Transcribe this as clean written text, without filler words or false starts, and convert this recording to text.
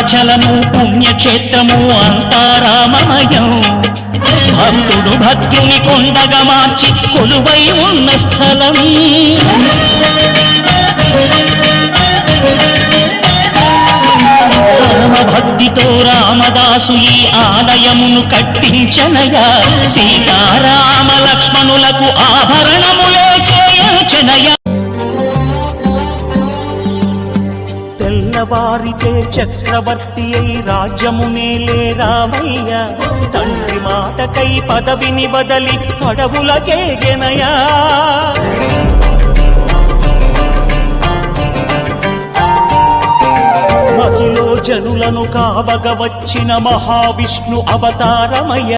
వెంకటాచలము పుణ్యక్షేత్రము అంతా రామమయం. భక్తుడు భక్తుని కొండగా మార్చి కొలువై ఉన్న స్థలం. భక్తితో రామదాసు ఈ ఆలయమును కట్టించనయా. సీతారామ లక్ష్మణులకు ఆభరణములే చేయించనయా. తెల్లవారితే చక్రవర్తి అయి రాజ్యమునేలే రామయ్య. తండ్రి మాటకై పదవిని బదలి అడవులకేగెనయా. మహిలో జనులను కావగ వచ్చిన మహావిష్ణు అవతారమయ్య.